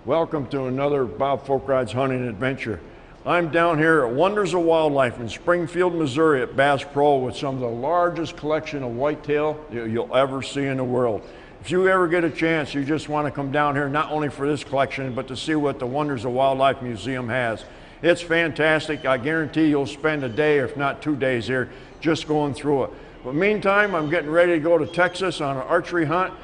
Welcome to another Bob Pokhran's hunting adventure. I'm down here at Wonders of Wildlife in Springfield, Missouri at Bass Pro with some of the largest collection of whitetail you'll ever see in the world. If you ever get a chance, you just want to come down here not only for this collection, but to see what the Wonders of Wildlife Museum has. It's fantastic. I guarantee you'll spend a day, if not 2 days here, just going through it. But meantime, I'm getting ready to go to Texas on an archery hunt.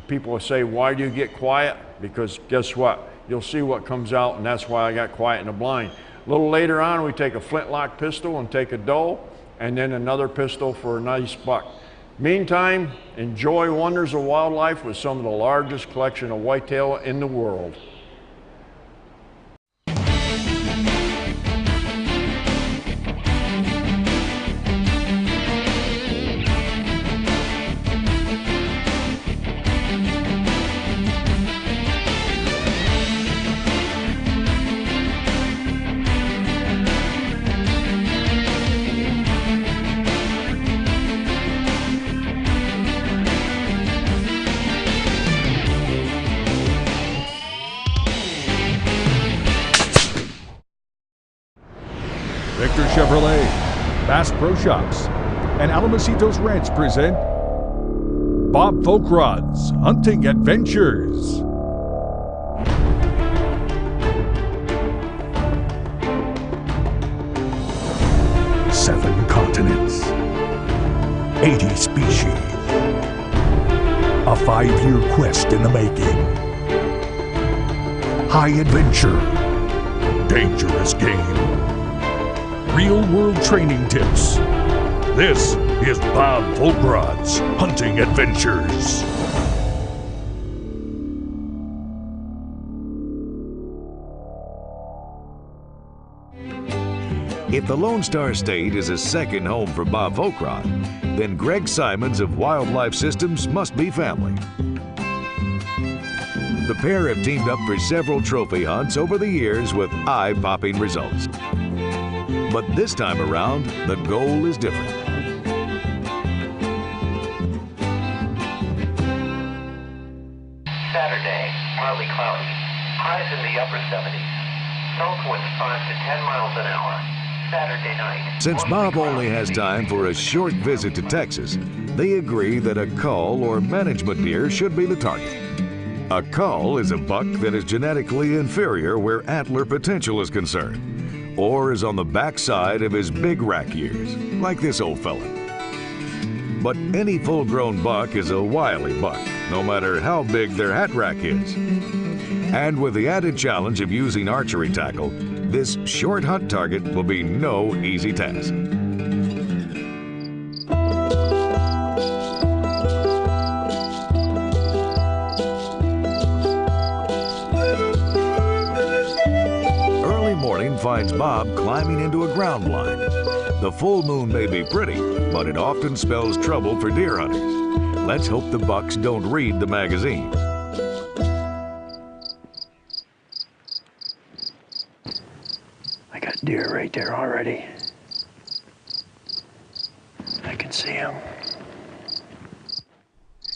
People will say, why do you get quiet? Because guess what? You'll see what comes out, and that's why I got quiet in the blind. A little later on, we take a flintlock pistol and take a doe, and then another pistol for a nice buck. Meantime, enjoy Wonders of Wildlife with some of the largest collection of whitetail in the world. Victor Chevrolet, Bass Pro Shops, and Alamocitos Ranch present Bob Pokhran's Hunting Adventures. Seven continents, 80 species, a 5-year quest in the making. High adventure, dangerous game. Real-world training tips. This is Bob Pokhran's Hunting Adventures. If the Lone Star State is a second home for Bob Pokhran, then Greg Simons of Wildlife Systems must be family. The pair have teamed up for several trophy hunts over the years with eye-popping results. But this time around, the goal is different. Saturday, partly cloudy. Highs in the upper 70s. South winds 5 to 10 miles an hour. Saturday night. Since Bob only has time for a short visit to Texas, they agree that a cull or management deer should be the target. A cull is a buck that is genetically inferior where antler potential is concerned, or is on the backside of his big rack years, like this old fella. But any full-grown buck is a wily buck, no matter how big their hat rack is. And with the added challenge of using archery tackle, this short hunt target will be no easy task. Morning finds Bob climbing into a ground blind. The full moon may be pretty, but it often spells trouble for deer hunters. Let's hope the bucks don't read the magazine. I got deer right there already. I can see them.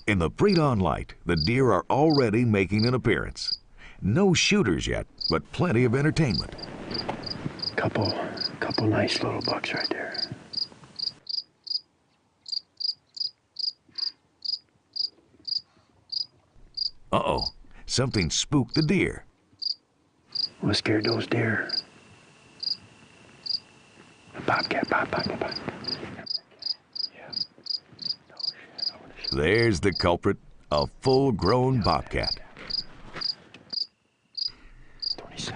In the pre-dawn light, the deer are already making an appearance. No shooters yet, but plenty of entertainment. Couple nice little bucks right there. Uh-oh, something spooked the deer. What scared those deer? A bobcat, bobcat. Yeah. Oh, shit. There's the culprit, a full-grown bobcat.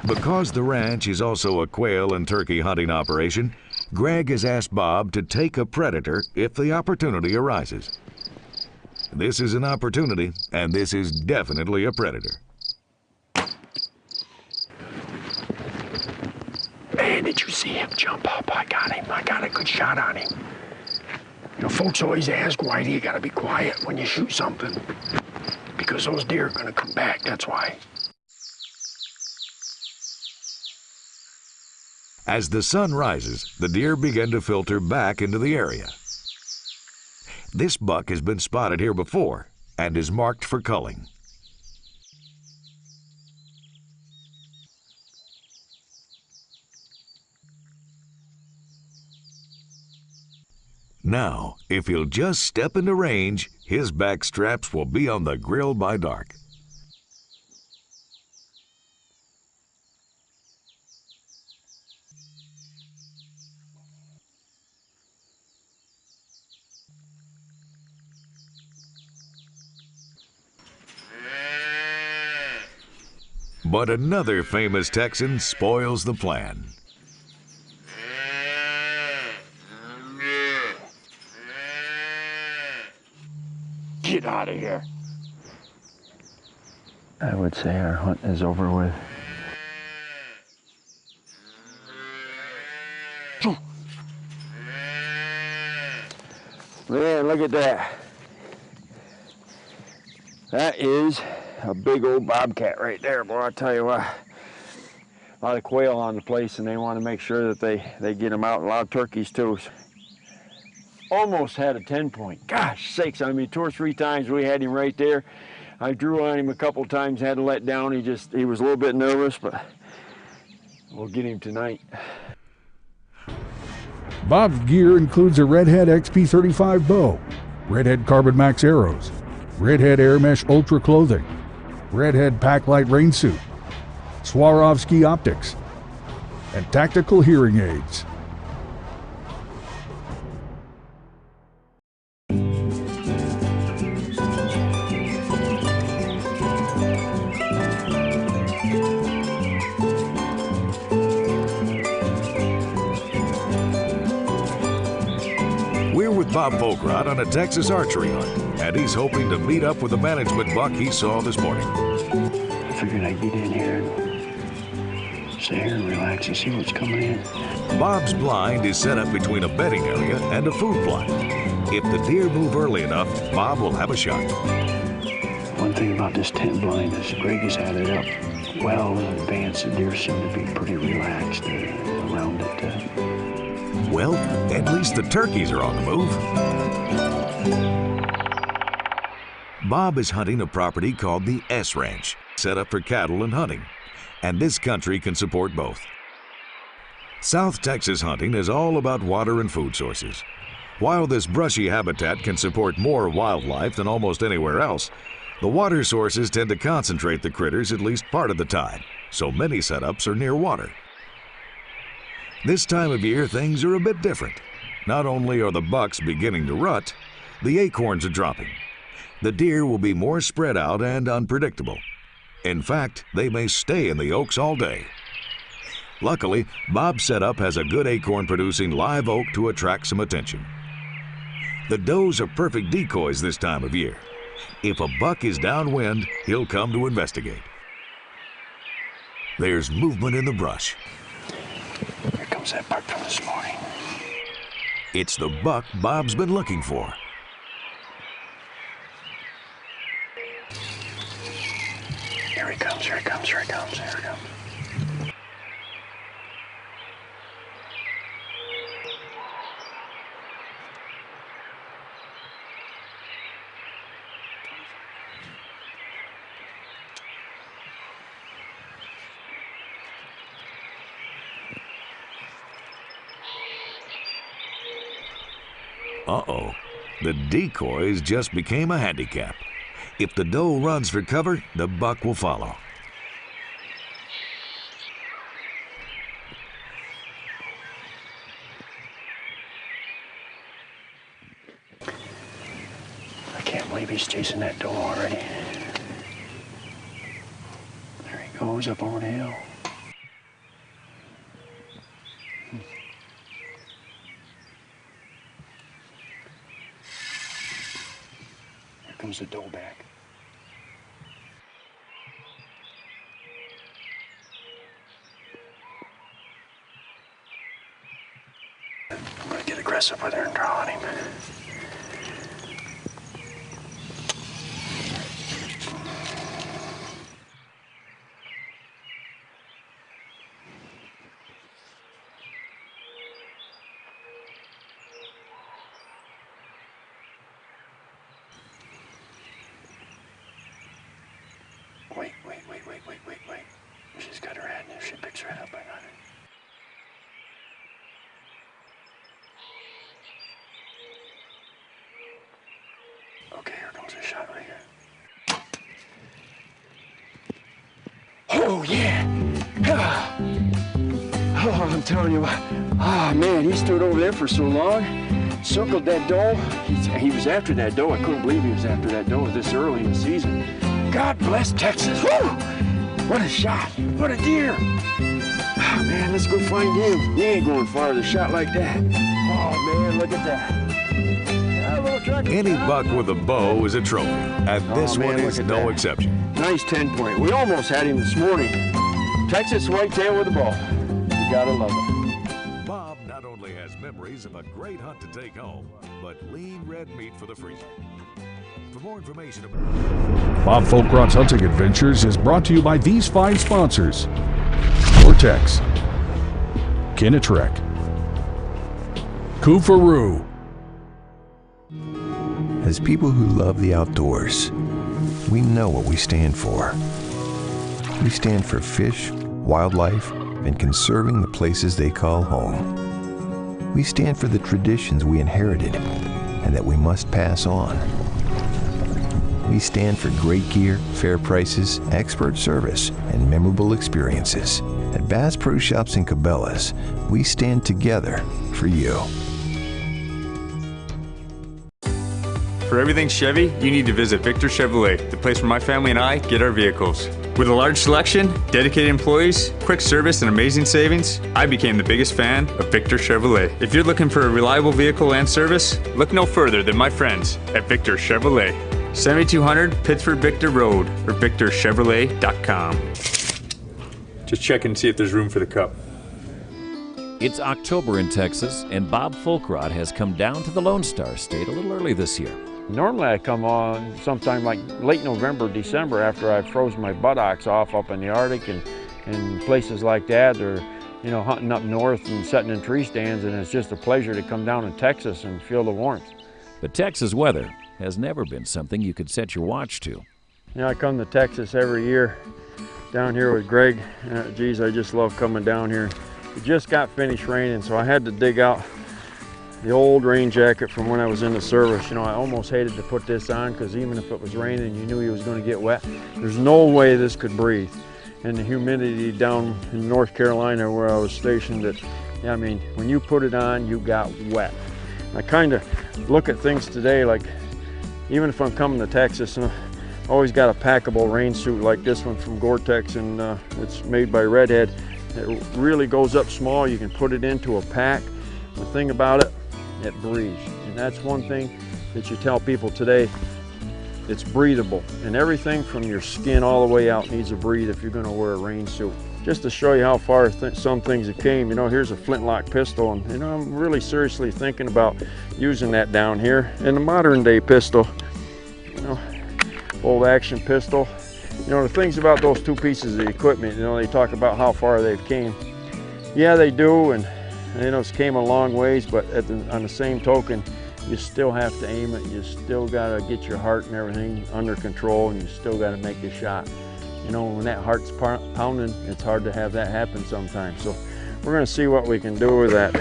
Because the ranch is also a quail and turkey hunting operation, Greg has asked Bob to take a predator if the opportunity arises. This is an opportunity, and this is definitely a predator. Man, did you see him jump up? I got him. I got a good shot on him. You know, folks always ask, why do you gotta be quiet when you shoot something? Because those deer are gonna come back, that's why. As the sun rises, the deer begin to filter back into the area. This buck has been spotted here before and is marked for culling. Now, if he'll just step into range, his back straps will be on the grill by dark. But another famous Texan spoils the plan. Get out of here. I would say our hunt is over with. Man, look at that. That is a big old bobcat right there, boy. I tell you what. A lot of quail on the place, and they want to make sure that they get them out. A lot of turkeys, too. Almost had a 10-point. Gosh sakes, I mean, 2 or 3 times we had him right there. I drew on him a couple times, had to let down. He was a little bit nervous, but we'll get him tonight. Bob's gear includes a Redhead XP35 bow, Redhead Carbon Max arrows, Redhead Air Mesh Ultra clothing, Redhead Packlight rain suit, Swarovski optics, and tactical hearing aids. We're with Bob Pokhran on a Texas archery hunt, and he's hoping to meet up with the management buck he saw this morning. I figured I'd get in here and sit here and relax and see what's coming in. Bob's blind is set up between a bedding area and a food plot. If the deer move early enough, Bob will have a shot. One thing about this tent blind is Greg has had it up well in advance. The deer seem to be pretty relaxed around it. Well, at least the turkeys are on the move. Bob is hunting a property called the S Ranch, set up for cattle and hunting, and this country can support both. South Texas hunting is all about water and food sources. While this brushy habitat can support more wildlife than almost anywhere else, the water sources tend to concentrate the critters at least part of the time, so many setups are near water. This time of year, things are a bit different. Not only are the bucks beginning to rut, the acorns are dropping. The deer will be more spread out and unpredictable. In fact, they may stay in the oaks all day. Luckily, Bob's setup has a good acorn-producing live oak to attract some attention. The does are perfect decoys this time of year. If a buck is downwind, he'll come to investigate. There's movement in the brush. Here comes that buck from this morning. It's the buck Bob's been looking for. Here he comes, here he comes, here he comes, here he comes. Uh-oh, the decoys just became a handicap. If the doe runs for cover, the buck will follow. I can't believe he's chasing that doe already. There he goes up over the hill. Comes the doe back. I'm gonna get aggressive with her and draw on him. Wait. She's got her head in there. She picks her head up. I got her. Oh, yeah. Oh, I'm telling you, man, he stood over there for so long, circled that doe. He was after that doe. I couldn't believe he was after that doe this early in the season. God bless Texas. Woo! What a shot. What a deer. Oh, man, let's go find him. He ain't going far with a shot like that. Oh, man, look at that. Any buck with a bow is a trophy, and this one is no exception. Nice 10-point. We almost had him this morning. Texas whitetail with a bow. You gotta love it. Bob not only has memories of a great hunt to take home, but lean red meat for the freezer. For more information about Bob Folkrod's Hunting Adventures is brought to you by these fine sponsors: Vortex, Kinatrek, Kufaru. As people who love the outdoors, we know what we stand for. We stand for fish, wildlife, and conserving the places they call home. We stand for the traditions we inherited and that we must pass on. We stand for great gear, fair prices, expert service, and memorable experiences. At Bass Pro Shops and Cabela's, we stand together for you. For everything Chevy, you need to visit Victor Chevrolet, the place where my family and I get our vehicles. With a large selection, dedicated employees, quick service, and amazing savings, I became the biggest fan of Victor Chevrolet. If you're looking for a reliable vehicle and service, look no further than my friends at Victor Chevrolet. 7200 Pittsford Victor Road or victorchevrolet.com. Just check and see if there's room for the cup. It's October in Texas, and Bob Folkrod has come down to the Lone Star State a little early this year. Normally I come on sometime like late November, December after I've frozen my buttocks off up in the Arctic and places like that, or hunting up north and sitting in tree stands, and it's just a pleasure to come down in Texas and feel the warmth. But Texas weather has never been something you could set your watch to. I come to Texas every year down here with Greg. Geez, I just love coming down here. It just got finished raining, so I had to dig out the old rain jacket from when I was in the service. I almost hated to put this on because even if it was raining, you knew he was going to get wet. There's no way this could breathe. And the humidity down in North Carolina where I was stationed, when you put it on, you got wet. I kind of look at things today like, even if I'm coming to Texas, and I always got a packable rain suit like this one from Gore-Tex, and it's made by Redhead. It really goes up small. You can put it into a pack. The thing about it, it breathes. And that's one thing that you tell people today. It's breathable. And everything from your skin all the way out needs to breathe if you're going to wear a rain suit. Just to show you how far some things have came, here's a flintlock pistol, and I'm really seriously thinking about using that down here. And a modern day pistol, old action pistol. The things about those two pieces of equipment, they talk about how far they've came. Yeah, they do, and it's came a long ways, but on the same token, you still have to aim it. You still got to get your heart and everything under control, and you still got to make the shot. When that heart's pounding, it's hard to have that happen sometimes. So we're going to see what we can do with that.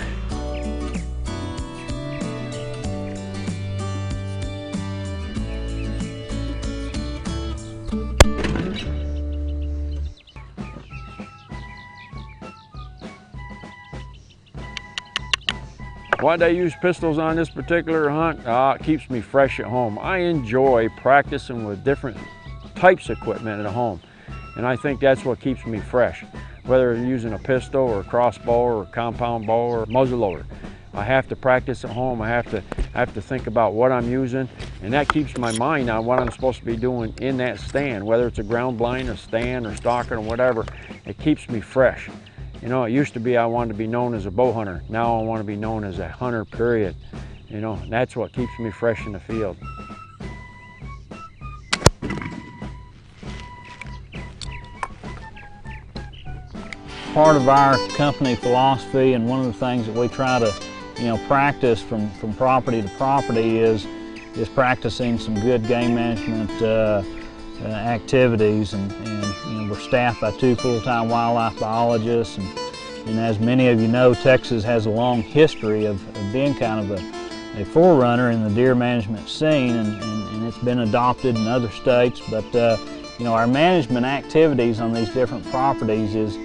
Why did I use pistols on this particular hunt? It keeps me fresh at home. I enjoy practicing with different types of equipment at home, and I think that's what keeps me fresh. Whether you're using a pistol or a crossbow or a compound bow or muzzleloader, I have to practice at home. I have to think about what I'm using, and that keeps my mind on what I'm supposed to be doing in that stand, whether it's a ground blind or stand or stalking or whatever. It keeps me fresh. It used to be I wanted to be known as a bow hunter. Now I want to be known as a hunter, period. That's what keeps me fresh in the field. Part of our company philosophy, and one of the things that we try to practice from property to property is practicing some good game management activities, and we're staffed by 2 full-time wildlife biologists, and as many of you know, Texas has a long history of being kind of a forerunner in the deer management scene, and it's been adopted in other states, but you know, our management activities on these different properties is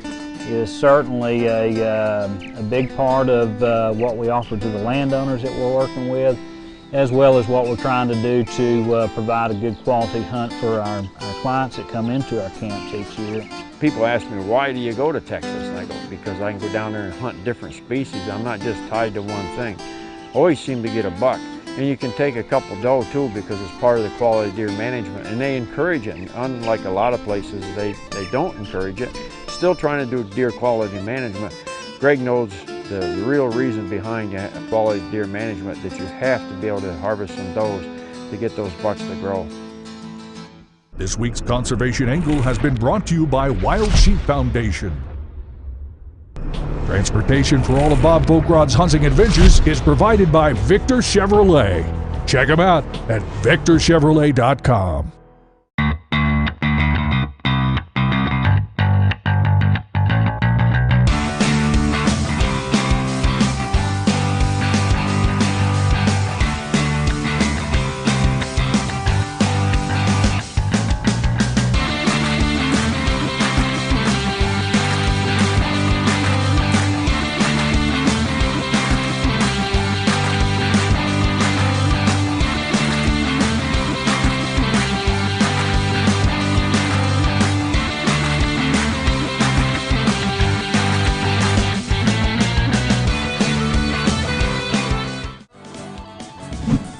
certainly a big part of what we offer to the landowners that we're working with, as well as what we're trying to do to provide a good quality hunt for our clients that come into our camps each year. People ask me, why do you go to Texas? And I go, because I can go down there and hunt different species. I'm not just tied to one thing. Always seem to get a buck. And you can take a couple doe too, because it's part of the quality deer management, and they encourage it. And unlike a lot of places, they don't encourage it. Still trying to do deer quality management. Greg knows the real reason behind quality deer management, that you have to be able to harvest some does to get those bucks to grow. This week's Conservation Angle has been brought to you by Wild Sheep Foundation. Transportation for all of Bob Fochrad's hunting adventures is provided by Victor Chevrolet. Check them out at victorchevrolet.com.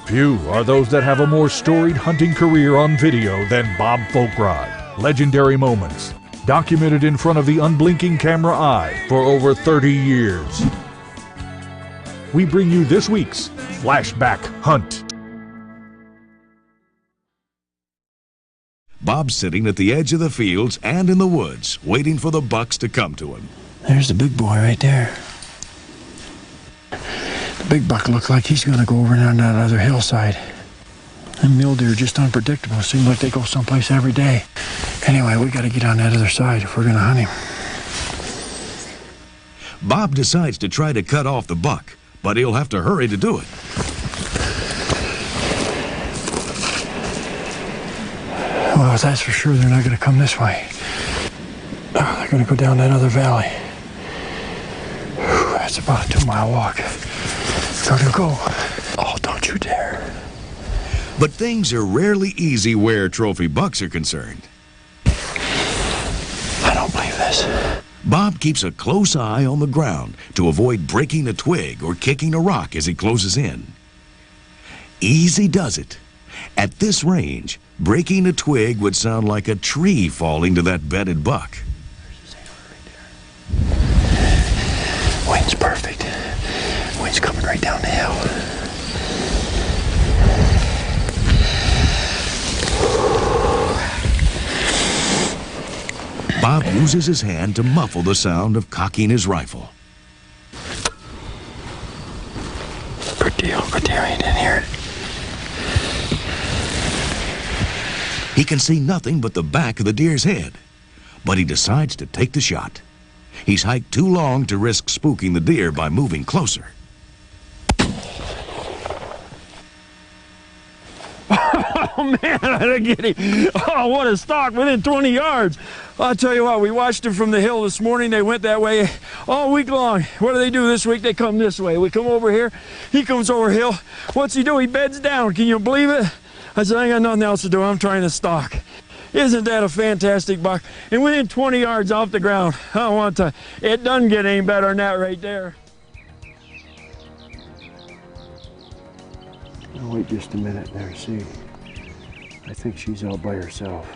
Few are those that have a more storied hunting career on video than Bob Fochrad. Legendary moments, documented in front of the unblinking camera eye for over 30 years. We bring you this week's Flashback Hunt. Bob's sitting at the edge of the fields and in the woods, waiting for the bucks to come to him. There's the big boy right there. The big buck looks like he's gonna go over on that other hillside. And mule deer are just unpredictable. It seems like they go someplace every day. Anyway, we gotta get on that other side if we're gonna hunt him. Bob decides to try to cut off the buck, but he'll have to hurry to do it. Well, that's for sure they're not gonna come this way. Oh, they're gonna go down that other valley. Whew, that's about a 2-mile walk. Go, go. Oh, don't you dare. But things are rarely easy where trophy bucks are concerned. I don't believe this. Bob keeps a close eye on the ground to avoid breaking a twig or kicking a rock as he closes in. Easy does it. At this range, breaking a twig would sound like a tree falling to that bedded buck. Wind's perfect. Wind's coming right down the hill. Bob uses his hand to muffle the sound of cocking his rifle. Good deal, he didn't hear it. He can see nothing but the back of the deer's head, but he decides to take the shot. He's hiked too long to risk spooking the deer by moving closer. Oh man, I didn't get him. Oh, what a stalk within 20 yards. I'll tell you what, we watched him from the hill this morning. They went that way all week long. What do they do this week? They come this way. We come over here. He comes over hill. What's he do? He beds down. Can you believe it? I said, I ain't got nothing else to do. I'm trying to stalk. Isn't that a fantastic buck? And within 20 yards off the ground. I don't want to. It doesn't get any better than that right there. I'll wait just a minute there, see. I think she's out by herself.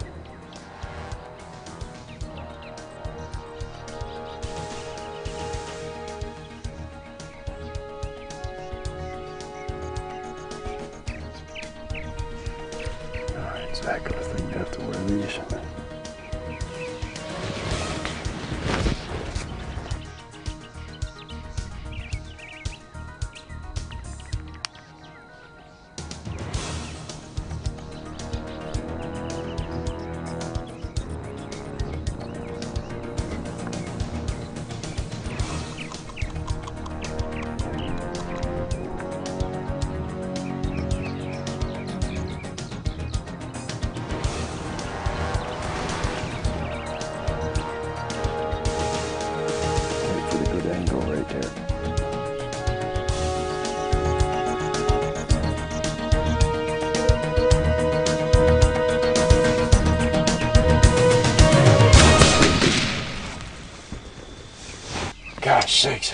Alright, Zach, I think you have to wear these. Gosh sakes.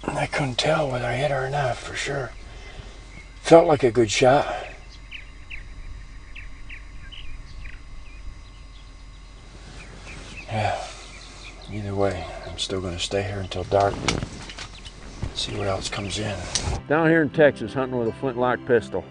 I couldn't tell whether I hit her or not for sure. Felt like a good shot. Yeah, either way, I'm still gonna stay here until dark. See what else comes in. Down here in Texas, hunting with a flintlock pistol.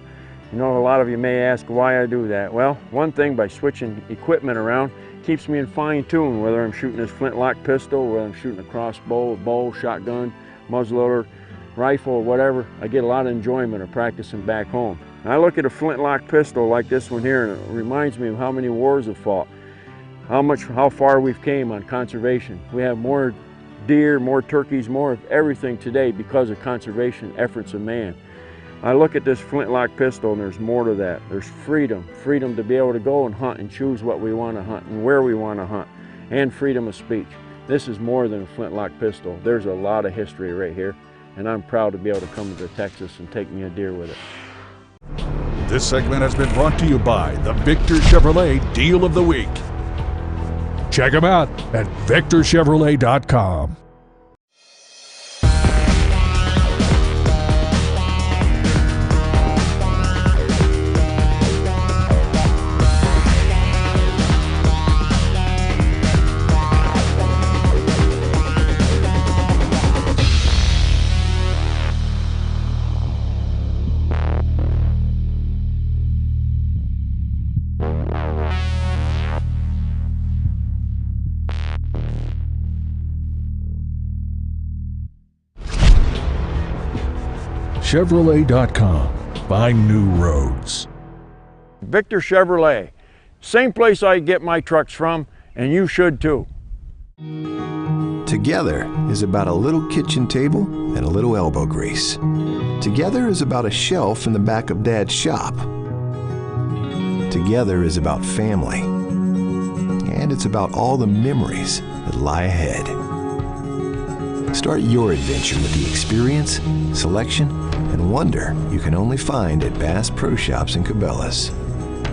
You know, a lot of you may ask why I do that. Well, one thing, by switching equipment around, keeps me in fine tune, whether I'm shooting this flintlock pistol, whether I'm shooting a crossbow, a bow, shotgun, muzzleloader, rifle, or whatever. I get a lot of enjoyment of practicing back home. And I look at a flintlock pistol like this one here, and it reminds me of how many wars I've fought, how far we've came on conservation. We have more deer, more turkeys, more of everything today because of conservation efforts of man. I look at this flintlock pistol and there's more to that. There's freedom to be able to go and hunt and choose what we want to hunt and where we want to hunt, and freedom of speech. This is more than a flintlock pistol. There's a lot of history right here, and I'm proud to be able to come to Texas and take me a deer with it. This segment has been brought to you by the Victor Chevrolet Deal of the Week. Check them out at victorchevrolet.com. Chevrolet.com. Find new roads. Victor Chevrolet, same place I get my trucks from, and you should too. Together is about a little kitchen table and a little elbow grease. Together is about a shelf in the back of Dad's shop. Together is about family. And it's about all the memories that lie ahead. Start your adventure with the experience, selection, and wonder you can only find at Bass Pro Shops and Cabela's.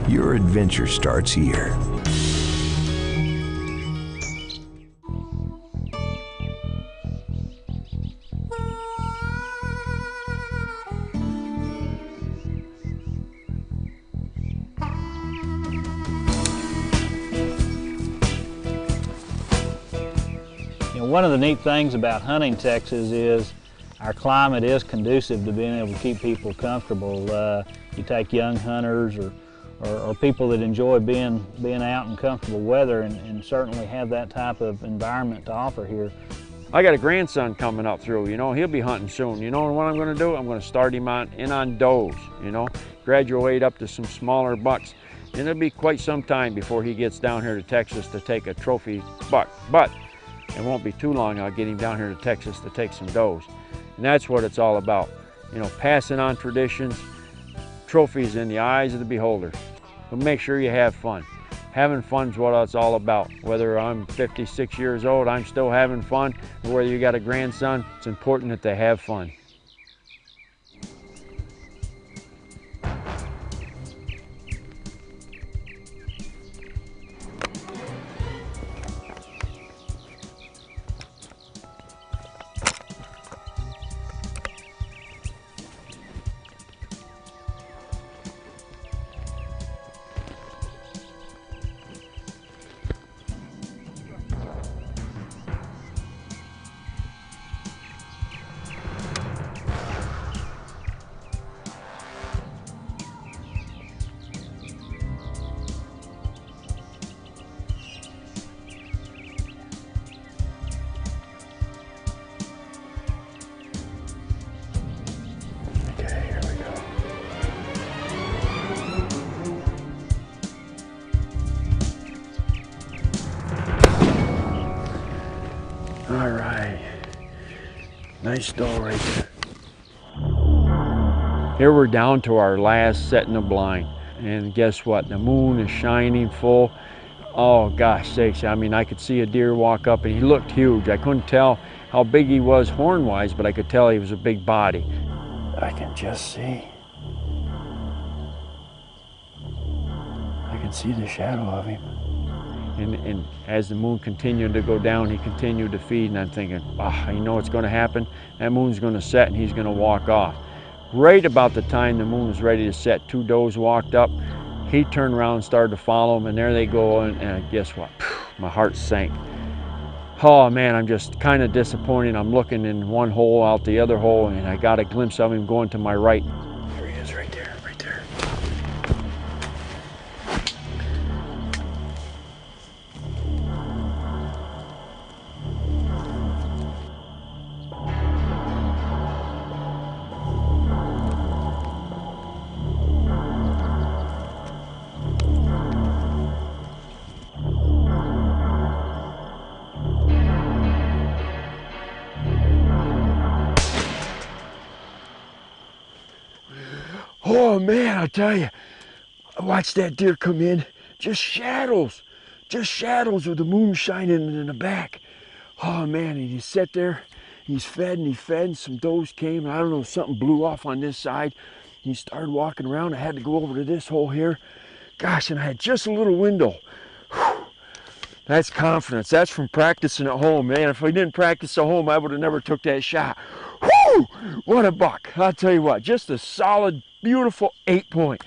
Your adventure starts here. One of the neat things about hunting Texas is our climate is conducive to being able to keep people comfortable. You take young hunters or people that enjoy being out in comfortable weather and certainly have that type of environment to offer here. I got a grandson coming up through, you know, he'll be hunting soon. You know what I'm gonna do? I'm gonna start him in on does, you know, graduate up to some smaller bucks. And it'll be quite some time before he gets down here to Texas to take a trophy buck. But it won't be too long, I'll get him down here to Texas to take some does. And that's what it's all about. You know, passing on traditions, trophies in the eyes of the beholder. But make sure you have fun. Having fun is what it's all about. Whether I'm 56 years old, I'm still having fun. Or whether you got a grandson, it's important that they have fun. All right, nice doe right there. Here we're down to our last setting of blind. And guess what? The moon is shining full. Oh gosh sakes, I mean, I could see a deer walk up and he looked huge. I couldn't tell how big he was horn-wise, but I could tell he was a big body. I can just see. I can see the shadow of him. And as the moon continued to go down, he continued to feed, and I'm thinking, you know what's going to happen? That moon's going to set and he's going to walk off. Right about the time the moon was ready to set, 2 does walked up. He turned around and started to follow them, and there they go, and guess what? My heart sank. Oh man, I'm just kind of disappointed. I'm looking in one hole, out the other hole, and I got a glimpse of him going to my right. There he is, right there, right there. Oh man, I tell you, I watched that deer come in, just shadows with the moon shining in the back. Oh man, and he sat there, he's fed and he fed, and some does came, and I don't know, something blew off on this side. He started walking around. I had to go over to this hole here. Gosh, and I had just a little window. Whew. That's confidence. That's from practicing at home, man. If I didn't practice at home, I would have never took that shot. Whew! What a buck. I'll tell you what, just a solid, beautiful 8-point.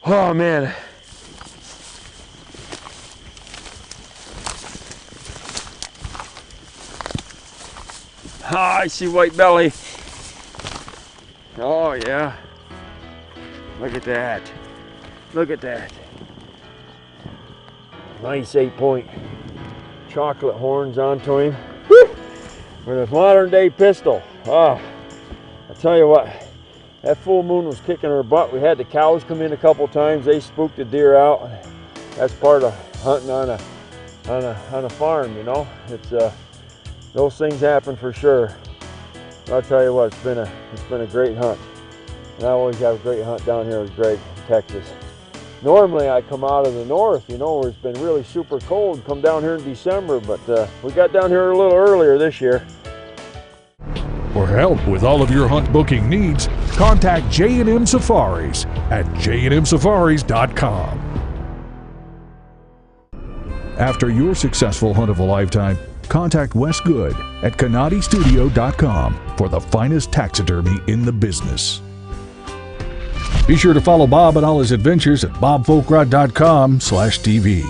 Oh, man. I see white belly. Oh, yeah. Look at that. Look at that. Nice 8-point. Chocolate horns onto him. Woo! With a modern day pistol. Oh, I tell you what, that full moon was kicking her butt. We had the cows come in a couple times. They spooked the deer out. That's part of hunting on a farm, you know. It's those things happen for sure. I'll tell you what, it's been a great hunt. And I always have a great hunt down here with Greg in Texas. Normally I come out of the north, you know, where it's been really super cold, come down here in December, but we got down here a little earlier this year. For help with all of your hunt booking needs, contact J&M Safaris at jnmsafaris.com. After your successful hunt of a lifetime, contact Wes Good at canadistudio.com for the finest taxidermy in the business. Be sure to follow Bob and all his adventures at bobfolkrod.com/TV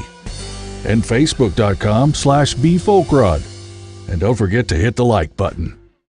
and facebook.com/bfolkrod. And don't forget to hit the like button.